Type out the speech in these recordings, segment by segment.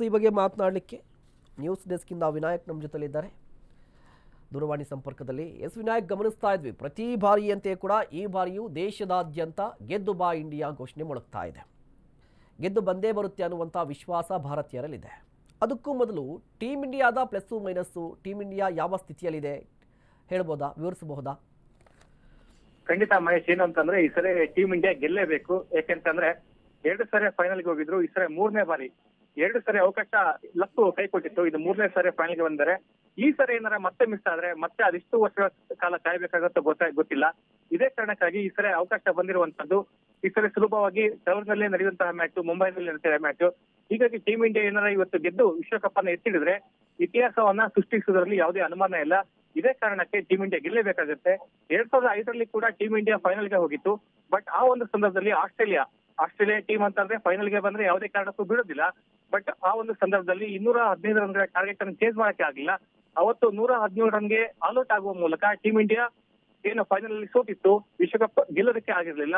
ಈ ಬಗ್ಗೆ ಮಾತನಾಡಲಿಕ್ಕೆ ನ್ಯೂಸ್ ಡೆಸ್ಕಿಂದ ವಿನಾಯಕ್ ನಮ್ಮ ಜೊತೆಲಿದ್ದಾರೆ ದೂರವಾಣಿ ಸಂಪರ್ಕದಲ್ಲಿ. ವಿನಾಯಕ್, ಗಮನಿಸ್ತಾ ಇದ್ವಿ ಪ್ರತಿ ಬಾರಿಯಂತೆ ಕೂಡ ಈ ಬಾರಿಯೂ ದೇಶದಾದ್ಯಂತ ಗೆದ್ದು ಬಾ ಇಂಡಿಯಾ ಘೋಷಣೆ ಮೊಳಗ್ತಾ ಇದೆ. ಗೆದ್ದು ಬಂದೇ ಬರುತ್ತೆ ಅನ್ನುವಂಥ ವಿಶ್ವಾಸ ಭಾರತೀಯರಲ್ಲಿದೆ. ಅದಕ್ಕೂ ಮೊದಲು ಟೀಮ್ ಇಂಡಿಯಾದ ಪ್ಲಸ್ಸು ಮೈನಸ್ಸು, ಟೀಮ್ ಇಂಡಿಯಾ ಯಾವ ಸ್ಥಿತಿಯಲ್ಲಿದೆ ಹೇಳ್ಬೋದಾ, ವಿವರಿಸಬಹುದಾ? ಖಂಡಿತ ಮಹೇಶ್, ಏನು ಅಂತಂದ್ರೆ ಈ ಸರಿ ಟೀಮ್ ಇಂಡಿಯಾ ಗೆಲ್ಲೇಬೇಕು. ಯಾಕೆಂತಂದ್ರೆ 2 ಸರಿ ಫೈನಲ್ಗೆ ಹೋಗಿದ್ರು, ಈ ಸರಿ 3ನೇ ಬಾರಿ. 2 ಸರಿ ಅವಕಾಶ ಲಕ್ಕು ಕೈ ಕೊಟ್ಟಿತ್ತು, ಇದು 3ನೇ ಸರಿ ಫೈನಲ್ಗೆ ಬಂದರೆ ಈ ಸರಿ ಏನಾರ ಮತ್ತೆ ಮಿಸ್ ಆದ್ರೆ ಮತ್ತೆ ಅದಿಷ್ಟು ವರ್ಷ ಕಾಲ ಕಾಯ್ಬೇಕಾಗತ್ತೋ ಗೊತ್ತಿಲ್ಲ. ಇದೇ ಕಾರಣಕ್ಕಾಗಿ ಈ ಸರಿ ಅವಕಾಶ ಬಂದಿರುವಂತದ್ದು. ಈ ಸರಿ ಸುಲಭವಾಗಿ ತವರಿನಲ್ಲೇ ನಡೆಯುವಂತಹ ಮ್ಯಾಚ್, ಮುಂಬೈನಲ್ಲಿ ನಡೆಯುವ ಮ್ಯಾಚ್. ಹೀಗಾಗಿ ಟೀಮ್ ಇಂಡಿಯಾ ಏನಾರ ಇವತ್ತು ಗೆದ್ದು ವಿಶ್ವಕಪ್ ಅನ್ನ ಎತ್ತಿಡಿದ್ರೆ ಇತಿಹಾಸವನ್ನ ಸೃಷ್ಟಿಸುವುದರಲ್ಲಿ ಯಾವುದೇ ಅನುಮಾನ ಇಲ್ಲ. ಇದೇ ಕಾರಣಕ್ಕೆ ಟೀಮ್ ಇಂಡಿಯಾ ಗೆಲ್ಲಬೇಕಾಗುತ್ತೆ. 2005ರಲ್ಲಿ ಕೂಡ ಟೀಮ್ ಇಂಡಿಯಾ ಫೈನಲ್ಗೆ ಹೋಗಿತ್ತು. ಬಟ್ ಆ ಒಂದು ಸಂದರ್ಭದಲ್ಲಿ ಆಸ್ಟ್ರೇಲಿಯಾ ಟೀಮ್ ಅಂತಂದ್ರೆ ಫೈನಲ್ಗೆ ಬಂದ್ರೆ ಯಾವುದೇ ಕಾರಣಕ್ಕೂ ಬಿಡೋದಿಲ್ಲ. ಬಟ್ ಆ ಒಂದು ಸಂದರ್ಭದಲ್ಲಿ 215 ರನ್ಗಳ ಟಾರ್ಗೆಟ್ ಅನ್ನು ಚೇಸ್ ಮಾಡಕ್ಕೆ ಆಗಿಲ್ಲ. ಅವತ್ತು 117 ರನ್ಗೆ ಆಲ್ಔಟ್ ಆಗುವ ಮೂಲಕ ಟೀಮ್ ಇಂಡಿಯಾ ಏನು ಫೈನಲ್ ಅಲ್ಲಿ ಸೋತಿತ್ತು, ವಿಶ್ವಕಪ್ ಗೆಲ್ಲೋದಕ್ಕೆ ಆಗಿರ್ಲಿಲ್ಲ.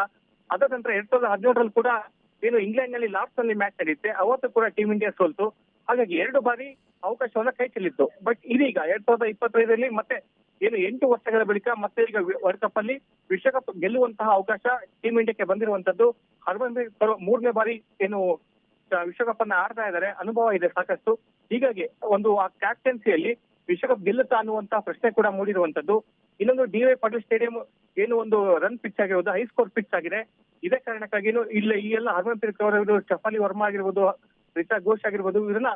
ಅದ ನಂತರ 2017ರಲ್ಲಿ ಕೂಡ ಏನು ಇಂಗ್ಲೆಂಡ್ ನಲ್ಲಿ ಲಾಸ್ಟ್ ನಲ್ಲಿ ಮ್ಯಾಚ್ ನಡೆಯುತ್ತೆ, ಅವತ್ತು ಕೂಡ ಟೀಮ್ ಇಂಡಿಯಾ ಸೋಲ್ತು. ಹಾಗಾಗಿ 2 ಬಾರಿ ಅವಕಾಶವನ್ನ ಕೈ ಚೆಲ್ಲಿತ್ತು. ಬಟ್ ಇದೀಗ 2025ರಲ್ಲಿ ಮತ್ತೆ ಏನು 8 ವರ್ಷಗಳ ಬಳಿಕ ಮತ್ತೆ ಈಗ ವರ್ಲ್ಡ್ ಕಪ್ ಅಲ್ಲಿ ವಿಶ್ವಕಪ್ ಗೆಲ್ಲುವಂತಹ ಅವಕಾಶ ಟೀಮ್ ಇಂಡಿಯಾಕ್ಕೆ ಬಂದಿರುವಂತದ್ದು. ಹರ್ಮನ್ಪ್ರೀತ್ ಕೌರ್ 3ನೇ ಬಾರಿ ಏನು ವಿಶ್ವಕಪ್ ಅನ್ನ ಆಡ್ತಾ ಇದ್ದಾರೆ, ಅನುಭವ ಇದೆ ಸಾಕಷ್ಟು. ಹೀಗಾಗಿ ಒಂದು ಆ ಕ್ಯಾಪ್ಟನ್ಸಿಯಲ್ಲಿ ವಿಶ್ವಕಪ್ ಗೆಲ್ಲುತ್ತಾ ಅನ್ನುವಂತಹ ಪ್ರಶ್ನೆ ಕೂಡ ಮೂಡಿರುವಂತದ್ದು. ಇನ್ನೊಂದು ಡಿ.ವೈ. ಪಾಟೀಲ್ ಸ್ಟೇಡಿಯಂ ಏನು ಒಂದು ರನ್ ಪಿಚ್ ಆಗಿರೋದು, ಹೈ ಸ್ಕೋರ್ ಪಿಚ್ ಆಗಿದೆ. ಇದೇ ಕಾರಣಕ್ಕಾಗಿ ಇಲ್ಲ ಈ ಎಲ್ಲ ಹರ್ಮನ್ಪ್ರೀತ್ ಕೌರ್ ಆಗಿರ್ಬೋದು, ಶಫಾಲಿ ವರ್ಮಾ ಆಗಿರ್ಬೋದು, ರಿಚಾ ಘೋಷ್ ಆಗಿರ್ಬೋದು, ಇದನ್ನ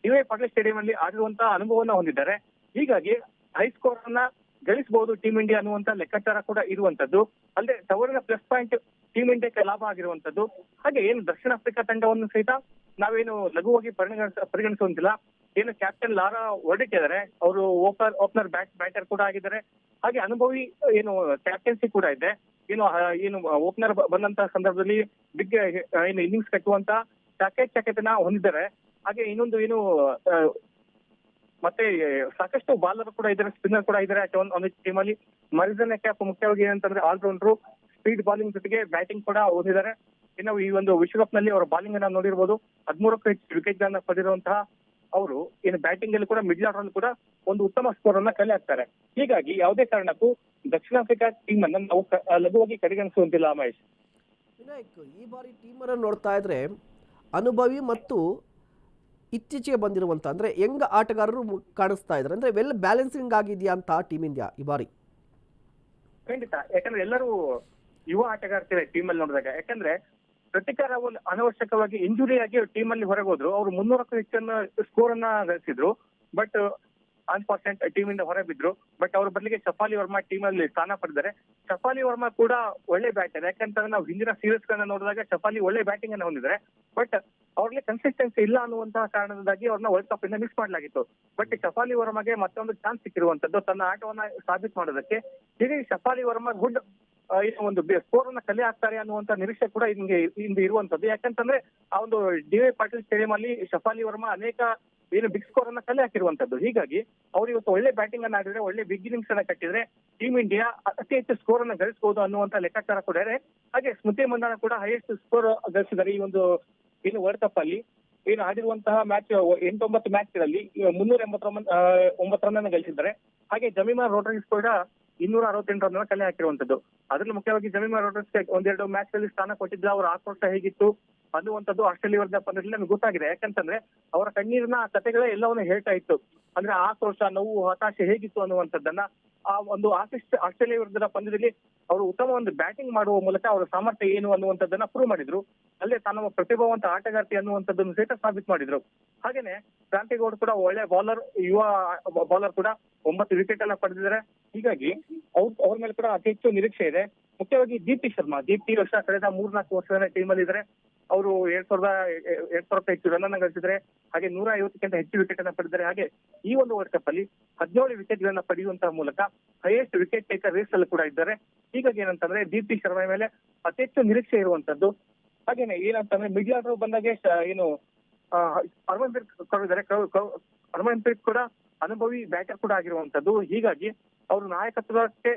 ಡಿ.ವೈ. ಪಾಟೀಲ್ ಸ್ಟೇಡಿಯಂ ಅಲ್ಲಿ ಆಡಿರುವಂತಹ ಅನುಭವನ ಹೊಂದಿದ್ದಾರೆ. ಹೀಗಾಗಿ ಹೈ ಸ್ಕೋರ್ ಅನ್ನ ಗಳಿಸಬಹುದು ಟೀಮ್ ಇಂಡಿಯಾ ಅನ್ನುವಂತ ಲೆಕ್ಕಾಚಾರ ಕೂಡ ಇರುವಂತದ್ದು. ಅಲ್ಲದೆ ತವರಿನ ಪ್ಲಸ್ ಪಾಯಿಂಟ್ ಟೀಮ್ ಇಂಡಿಯಾಕ್ಕೆ ಲಾಭ ಆಗಿರುವಂತದ್ದು. ಹಾಗೆ ಏನು ದಕ್ಷಿಣ ಆಫ್ರಿಕಾ ತಂಡವನ್ನು ಸಹಿತ ನಾವೇನು ಲಘುವಾಗಿ ಪರಿಗಣಿಸುವಂತಿಲ್ಲ. ಏನು ಕ್ಯಾಪ್ಟನ್ ಲಾರಾ ವರ್ಡಿಟ್ ಇದ್ದಾರೆ, ಅವರು ಓಪನರ್ ಬ್ಯಾಟರ್ ಕೂಡ ಆಗಿದ್ದಾರೆ. ಹಾಗೆ ಅನುಭವಿ ಏನು ಕ್ಯಾಪ್ಟನ್ಸಿ ಕೂಡ ಇದೆ. ಏನು ಓಪನರ್ ಬಂದಂತಹ ಸಂದರ್ಭದಲ್ಲಿ ಬಿಗ್ ಏನು ಇನ್ನಿಂಗ್ಸ್ ಕಟ್ಟುವಂತ ಚಾಕಚಕ್ಯತೆನ ಹೊಂದಿದ್ದಾರೆ. ಹಾಗೆ ಇನ್ನೊಂದು ಏನು ಮತ್ತೆ ಸಾಕಷ್ಟು ಬಾಲರ್ ಕೂಡ ಇದ್ದಾರೆ, ಸ್ಪಿನ್ನರ್ ಕೂಡ ಇದ್ದಾರೆ ಒಂದು ಟೀಮ್ ಅಲ್ಲಿ. ಮರಿಜನ್ ಕ್ಯಾಪ್ ಮುಖ್ಯವಾಗಿ ಏನಂತಂದ್ರೆ ಆಲ್ರೌಂಡರ್, ಸ್ಪೀಡ್ ಬಾಲಿಂಗ್ ಜೊತೆಗೆ ಬ್ಯಾಟಿಂಗ್ ಕೂಡ ಓದಿದ್ದಾರೆ. ಇನ್ನು ಈ ಒಂದು ವಿಶ್ವಕಪ್ ನಲ್ಲಿ ಅವರ ಬಾಲಿಂಗ್ ಅನ್ನ ನೋಡಿರ್ಬೋದು, 13ಕ್ಕೂ ಹೆಚ್ಚು ವಿಕೆಟ್ ಗಳನ್ನ ಪಡೆದಿರುವಂತಹ ಅವರು ಏನು ಬ್ಯಾಟಿಂಗ್ ಅಲ್ಲಿ ಕೂಡ ಮಿಡ್ಲ್ ಆರ್ಡರ್ ಅಲ್ಲಿ ಕೂಡ ಒಂದು ಉತ್ತಮ ಸ್ಕೋರ್ ಅನ್ನ ಕಲೆ ಹಾಕ್ತಾರೆ. ಹೀಗಾಗಿ ಯಾವುದೇ ಕಾರಣಕ್ಕೂ ದಕ್ಷಿಣ ಆಫ್ರಿಕಾ ಟೀಮ್ ಅನ್ನ ನಾವು ಲಘುವಾಗಿ ಕಡೆಗಣಿಸುವಂತಿಲ್ಲ ಮಹೇಶ್. ವಿನಾಯಕ್, ಈ ಬಾರಿ ಟೀಮ್ ಅನ್ನು ನೋಡ್ತಾ ಇದ್ರೆ ಅನುಭವಿ ಮತ್ತು ಇತ್ತೀಚೆಗೆ ಬಂದಿರುವಂತ ಅಂದ್ರೆ ಯಂಗ್ ಆಟಗಾರರು ಕಾಣಿಸ್ತಾ ಇದ್ದಾರೆ. ಅಂದ್ರೆ ವೆಲ್ ಬ್ಯಾಲೆನ್ಸಿಂಗ್ ಆಗಿದೆಯಾ ಅಂತ ಟೀಮ್ ಇಂಡಿಯಾ ಈ ಬಾರಿ? ಖಂಡಿತ, ಯಾಕಂದ್ರೆ ಎಲ್ಲರೂ ಯುವ ಆಟಗಾರ್ತಿದ್ದಾರೆ ಟೀಮ್ ಅಲ್ಲಿ ನೋಡಿದಾಗ. ಯಾಕಂದ್ರೆ ಪ್ರತಿಕಾರ ಅನವಶ್ಯಕವಾಗಿ ಇಂಜುರಿ ಆಗಿ ಟೀಮ್ ಅಲ್ಲಿ ಹೊರಗೆ ಹೋದ್ರು. ಅವರು 300ಕ್ಕೂ ಹೆಚ್ಚನ್ನ ಸ್ಕೋರ್ ಅನ್ನ ಗಳಿಸಿದ್ರು. ಬಟ್ ಅನ್ಫಾರ್ಚುನೇಟ್ ಟೀಮ್ ಇಂದ ಹೊರ ಬಿದ್ರು. ಬಟ್ ಅವ್ರ ಬದಲಿಗೆ ಶಫಾಲಿ ವರ್ಮಾ ಟೀಮ್ ಅಲ್ಲಿ ಸ್ಥಾನ ಪಡೆದಿದ್ದಾರೆ. ಶಫಾಲಿ ವರ್ಮಾ ಕೂಡ ಒಳ್ಳೆ ಬ್ಯಾಟರ್. ಯಾಕಂತಂದ್ರೆ ನಾವು ಹಿಂದಿನ ಸೀರೀಸ್ ಗಳನ್ನ ನೋಡಿದಾಗ ಶಫಾಲಿ ಒಳ್ಳೆ ಬ್ಯಾಟಿಂಗ್ ಅನ್ನ ಹೊಂದಿದ್ದಾರೆ. ಬಟ್ ಅವ್ರಿಗೆ ಕನ್ಸಿಸ್ಟೆನ್ಸಿ ಇಲ್ಲ ಅನ್ನುವಂತಹ ಕಾರಣದಿಂದಾಗಿ ಅವ್ರನ್ನ ವರ್ಲ್ಡ್ ಕಪ್ ಇಂದ ಮಿಸ್ ಮಾಡಲಾಗಿತ್ತು. ಬಟ್ ಶಫಾಲಿ ವರ್ಮಾಗೆ ಮತ್ತೊಂದು ಚಾನ್ಸ್ ಸಿಕ್ಕಿರುವಂತದ್ದು ತನ್ನ ಆಟವನ್ನ ಸಾಬೀತು ಮಾಡೋದಕ್ಕೆ. ಹೀಗಾಗಿ ಶಫಾಲಿ ವರ್ಮಾ ಗುಡ್ ಒಂದು ಸ್ಕೋರ್ ಅನ್ನ ಕಲೆ ಹಾಕ್ತಾರೆ ಅನ್ನುವಂತ ನಿರೀಕ್ಷೆ ಕೂಡ ಇಂದು ಇರುವಂತದ್ದು. ಯಾಕಂತಂದ್ರೆ ಆ ಒಂದು ಡಿ.ವೈ. ಪಾಟೀಲ್ ಸ್ಟೇಡಿಯಂ ಅಲ್ಲಿ ಶಫಾಲಿ ವರ್ಮಾ ಅನೇಕ ಏನು ಬಿಗ್ ಸ್ಕೋರ್ ಅನ್ನ ಕಲೆ ಹಾಕಿರುವಂತದ್ದು. ಹೀಗಾಗಿ ಅವ್ರು ಇವತ್ತು ಒಳ್ಳೆ ಬ್ಯಾಟಿಂಗ್ ಅನ್ನ ಆಡಿದ್ರೆ, ಒಳ್ಳೆ ಬಿಗ್ ಇನ್ನಿಂಗ್ಸ್ ಅನ್ನ ಕಟ್ಟಿದ್ರೆ ಟೀಮ್ ಇಂಡಿಯಾ ಅತಿ ಹೆಚ್ಚು ಸ್ಕೋರ್ ಅನ್ನ ಗಳಿಸಬಹುದು ಅನ್ನುವಂತ ಲೆಕ್ಕಾಚಾರ ಕೂಡ ಇದೆ. ಹಾಗೆ ಸ್ಮೃತಿ ಮಂದಾನ ಕೂಡ ಹೈಯೆಸ್ಟ್ ಸ್ಕೋರ್ ಗಳಿಸಿದ್ದಾರೆ ಈ ಒಂದು ಏನು ವರ್ಲ್ಡ್ ಕಪ್ ಅಲ್ಲಿ. ಏನು ಆಡಿರುವಂತಹ ಮ್ಯಾಚ್ 8-9 ಮ್ಯಾಚ್ ಗಳಲ್ಲಿ 389 ರನ್ ಅನ್ನು ಗಳಿಸಿದ್ದಾರೆ. ಹಾಗೆ ಜಮೀಮಾ ರೋಡ್ರಿಗಸ್ ಕೂಡ 268 ರನ್ ಕಲೆ ಹಾಕಿರುವಂತದ್ದು. ಅದ್ರಲ್ಲಿ ಮುಖ್ಯವಾಗಿ ಜಮೀಮಾ ರೋಡ್ರಿಗಸ್ ಒಂದೆರಡು ಮ್ಯಾಚ್ ಗಳಲ್ಲಿ ಸ್ಥಾನ ಕೊಟ್ಟಿದ್ದ. ಅವರ ಆಕ್ರೋಶ ಹೇಗಿತ್ತು ಅನ್ನುವಂಥದ್ದು ಆಸ್ಟ್ರೇಲಿಯಾ ವಿರುದ್ಧ ಪಂದ್ಯದಲ್ಲಿ ನಮ್ಗೆ ಗೊತ್ತಾಗಿದೆ. ಯಾಕಂತಂದ್ರೆ ಅವರ ಕಣ್ಣೀರಿನ ಕಥೆಗಳೇ ಎಲ್ಲವನ್ನ ಹೇಳ್ತಾ ಇತ್ತು. ಅಂದ್ರೆ ಆಕ್ರೋಶ, ನೋವು, ಹತಾಶೆ ಹೇಗಿತ್ತು ಅನ್ನುವಂಥದ್ದನ್ನ ಆ ಒಂದು ಆಸ್ಟ್ರೇಲಿಯಾ ವಿರುದ್ಧದ ಪಂದ್ಯದಲ್ಲಿ ಅವರು ಉತ್ತಮ ಒಂದು ಬ್ಯಾಟಿಂಗ್ ಮಾಡುವ ಮೂಲಕ ಅವರ ಸಾಮರ್ಥ್ಯ ಏನು ಅನ್ನುವಂಥದ್ದನ್ನ ಪ್ರೂವ್ ಮಾಡಿದ್ರು. ಅಲ್ಲೇ ತಾನು ಪ್ರತಿಭಾವಂತ ಆಟಗಾರ್ತಿ ಅನ್ನುವಂಥದ್ದನ್ನು ಸಹಿತ ಸಾಬೀತು ಮಾಡಿದ್ರು. ಹಾಗೇನೆ ಕ್ರಾಂತಿಗೌಡ ಕೂಡ ಒಳ್ಳೆ ಬೌಲರ್, ಯುವ ಬೌಲರ್ ಕೂಡ 9 ವಿಕೆಟ್ ಎಲ್ಲ ಪಡೆದಿದ್ದಾರೆ. ಹೀಗಾಗಿ ಅವ್ರ ಮೇಲೆ ಕೂಡ ಅತಿ ಹೆಚ್ಚು ನಿರೀಕ್ಷೆ ಇದೆ. ಮುಖ್ಯವಾಗಿ ದೀಪ್ತಿ ವರ್ಷ ಕಳೆದ 3-4 ವರ್ಷದ ಟೀಮ್ ಅಲ್ಲಿ ಇದ್ದಾರೆ. ಅವರು 2,000 ಹೆಚ್ಚು ರನ್ ಅನ್ನ ಗಳಿಸಿದ್ರೆ. ಹಾಗೆ 150ಕ್ಕಿಂತ ಹೆಚ್ಚು ವಿಕೆಟ್ ಅನ್ನ ಪಡೆದಿದ್ದಾರೆ. ಹಾಗೆ ಈ ಒಂದು ವರ್ಲ್ಡ್ ಕಪ್ ಅಲ್ಲಿ 17 ವಿಕೆಟ್ ಗಳನ್ನ ಪಡೆಯುವಂತಹ ಮೂಲಕ ಹೈಯೆಸ್ಟ್ ವಿಕೆಟ್ ಟೇಕರ್ ರೇಸ್ ಅಲ್ಲಿ ಕೂಡ ಇದ್ದಾರೆ. ಹೀಗಾಗಿ ಏನಂತಂದ್ರೆ ದೀಪ್ತಿ ಶರ್ಮಾ ಮೇಲೆ ಅತಿ ಹೆಚ್ಚು ನಿರೀಕ್ಷೆ ಇರುವಂತದ್ದು. ಹಾಗೇನೆ ಏನಂತಂದ್ರೆ ಮಿಡ್ಲ್ ಆರ್ಡರ್ ಬಂದಾಗೆ ಏನು ಹರ್ಮನ್ಪ್ರೀತ್ ಕೌರ್ ಇದ್ದಾರೆ. ಹರ್ಮನ್ಪ್ರೀತ್ ಕೂಡ ಅನುಭವಿ ಬ್ಯಾಟರ್ ಕೂಡ ಆಗಿರುವಂತದ್ದು. ಹೀಗಾಗಿ ಅವರು ನಾಯಕತ್ವಕ್ಕೆ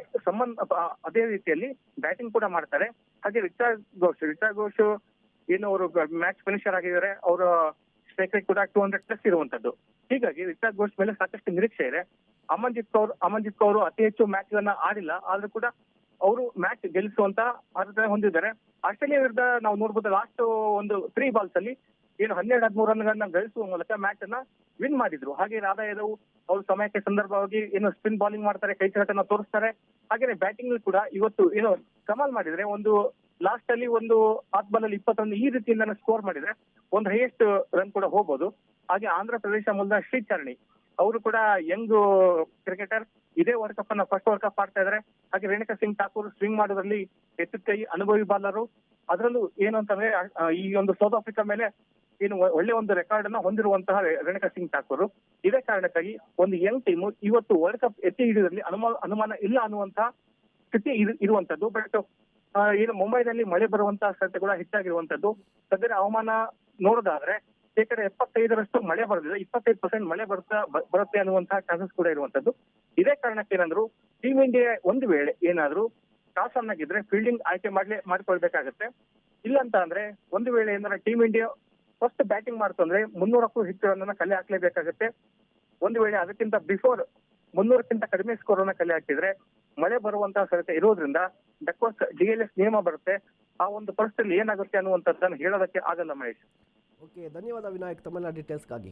ಅದೇ ರೀತಿಯಲ್ಲಿ ಬ್ಯಾಟಿಂಗ್ ಕೂಡ ಮಾಡ್ತಾರೆ. ಹಾಗೆ ರಿಚಾ ಘೋಷ್ ಏನು ಅವರು ಮ್ಯಾಚ್ ಫಿನಿಷರ್ ಆಗಿದ್ದಾರೆ. ಅವರ ಸ್ಟ್ರೈಕ್ ರೇಟ್ ಕೂಡ 200+ ಇರುವಂತದ್ದು. ಹೀಗಾಗಿ ರಿಚಾರ್ಡ್ ಘೋಷ್ ಮೇಲೆ ಸಾಕಷ್ಟು ನಿರೀಕ್ಷೆ ಇದೆ. ಅಮನ್ದೀಪ್ ಕೌರ್ ಅತಿ ಹೆಚ್ಚು ಮ್ಯಾಚ್ ಗಳನ್ನ ಆಡಿಲ್ಲ, ಆದ್ರೂ ಕೂಡ ಅವರು ಮ್ಯಾಚ್ ಗೆಲ್ಲಿಸುವಂತ ಅರ್ಹತೆ ಹೊಂದಿದ್ದಾರೆ. ಆಸ್ಟ್ರೇಲಿಯಾ ವಿರುದ್ಧ ನಾವು ನೋಡ್ಬೋದು, ಲಾಸ್ಟ್ ಒಂದು 3 ಬಾಲ್ಸ್ ಅಲ್ಲಿ ಏನು 12-13 ರನ್ಗಳನ್ನ ಗಳಿಸುವ ಮೂಲಕ ಮ್ಯಾಚ್ ಅನ್ನ ವಿನ್ ಮಾಡಿದ್ರು. ಹಾಗೆ ರಾಧಾ ಯಾದವ್ ಅವರು ಸಮಯಕ್ಕೆ ಸಂದರ್ಭವಾಗಿ ಏನು ಸ್ಪಿನ್ ಬೌಲಿಂಗ್ ಮಾಡ್ತಾರೆ, ಕೈ ಚಳಕನ್ನ ತೋರಿಸ್ತಾರೆ. ಹಾಗೆ ಬ್ಯಾಟಿಂಗ್ ಕೂಡ ಇವತ್ತು ಏನು ಕಮಾಲ್ ಮಾಡಿದ್ರೆ, ಒಂದು ಲಾಸ್ಟ್ ಅಲ್ಲಿ ಒಂದು 10 ಬಾಲ್ ಅಲ್ಲಿ 20 ರನ್ ಈ ರೀತಿಯಿಂದ ಸ್ಕೋರ್ ಮಾಡಿದ್ರೆ ಒಂದು ಹೈಯೆಸ್ಟ್ ರನ್ ಕೂಡ ಹೋಗ್ಬೋದು. ಹಾಗೆ ಆಂಧ್ರ ಪ್ರದೇಶ ಮೂಲದ ಶ್ರೀಚರಣಿ ಅವರು ಕೂಡ ಯಂಗ್ ಕ್ರಿಕೆಟರ್, ಇದೇ ವರ್ಲ್ಡ್ ಕಪ್ ಅನ್ನ ಫಸ್ಟ್ ವರ್ಲ್ಡ್ ಕಪ್ ಆಡ್ತಾ ಇದ್ದಾರೆ. ಹಾಗೆ ರೇಣುಕಾ ಸಿಂಗ್ ಠಾಕೂರ್ ಸ್ವಿಂಗ್ ಮಾಡೋದ್ರಲ್ಲಿ ಎತ್ತುಕೈ ಅನುಭವಿ ಬಾಲರು. ಅದರಲ್ಲೂ ಏನು ಅಂತಂದ್ರೆ ಈ ಒಂದು ಸೌತ್ ಆಫ್ರಿಕಾ ಮೇಲೆ ಏನು ಒಳ್ಳೆ ಒಂದು ರೆಕಾರ್ಡ್ ಅನ್ನ ಹೊಂದಿರುವಂತಹ ರೇಣುಕಾ ಸಿಂಗ್ ಠಾಕೂರ್. ಇದೇ ಕಾರಣಕ್ಕಾಗಿ ಒಂದು ಯಂಗ್ ಟೀಮ್ ಇವತ್ತು ವರ್ಲ್ಡ್ ಕಪ್ ಎತ್ತಿ ಹಿಡಿಯೋದ್ರಲ್ಲಿ ಅನುಮಾನ ಇಲ್ಲ ಅನ್ನುವಂತಹ ಸ್ಥಿತಿ ಇರುವಂತದ್ದು. ಬಟ್ ಏನು ಮುಂಬೈನಲ್ಲಿ ಮಳೆ ಬರುವಂತಹ ಸಾಧ್ಯತೆ ಕೂಡ ಹೆಚ್ಚಾಗಿರುವಂತದ್ದು. ಸದ್ಯದ ಹವಾಮಾನ ನೋಡೋದಾದ್ರೆ 75% ಮಳೆ ಬರೋದಿಲ್ಲ, 25% ಮಳೆ ಬರುತ್ತೆ ಅನ್ನುವಂತಹ ಚಾನ್ಸಸ್ ಕೂಡ ಇರುವಂತದ್ದು. ಇದೇ ಕಾರಣಕ್ಕೆ ಏನಂದ್ರು ಟೀಮ್ ಇಂಡಿಯಾ ಒಂದು ವೇಳೆ ಏನಾದ್ರು ಟಾಸ್ ಅನ್ನ ಗೆದ್ರೆ ಫೀಲ್ಡಿಂಗ್ ಆಯ್ಕೆ ಮಾಡ್ಕೊಳ್ಬೇಕಾಗತ್ತೆ. ಇಲ್ಲ ಅಂತ ಅಂದ್ರೆ ಒಂದು ವೇಳೆ ಏನಾದ್ರೆ ಟೀಮ್ ಇಂಡಿಯಾ ಫಸ್ಟ್ ಬ್ಯಾಟಿಂಗ್ ಮಾಡ್ತು ಅಂದ್ರೆ 300ಕ್ಕೂ ಹೆಚ್ಚು ರನ್ ಕಲೆ ಹಾಕ್ಲೇಬೇಕಾಗತ್ತೆ. ಒಂದು ವೇಳೆ ಅದಕ್ಕಿಂತ ಬಿಫೋರ್ 300ಕ್ಕಿಂತ ಕಡಿಮೆ ಸ್ಕೋರ್ ಅನ್ನ ಕಲೆ ಹಾಕಿದ್ರೆ ಮಳೆ ಬರುವಂತಹ ಸಾಧ್ಯತೆ ಇರೋದ್ರಿಂದ ಡಕ್ವರ್ಸ್ DLS ನಿಯಮ ಬರುತ್ತೆ. ಆ ಒಂದು ಪರಿಸ್ಥಿತಿಯಲ್ಲಿ ಏನಾಗುತ್ತೆ ಅನ್ನುವಂಥದ್ದನ್ನು ಹೇಳೋದಕ್ಕೆ ಆಗಲ್ಲ ಮಹೇಶ್. ಓಕೆ, ಧನ್ಯವಾದ ವಿನಾಯಕ್ ತಮ್ಮೆಲ್ಲ ಡೀಟೇಲ್ಸ್ಗಾಗಿ.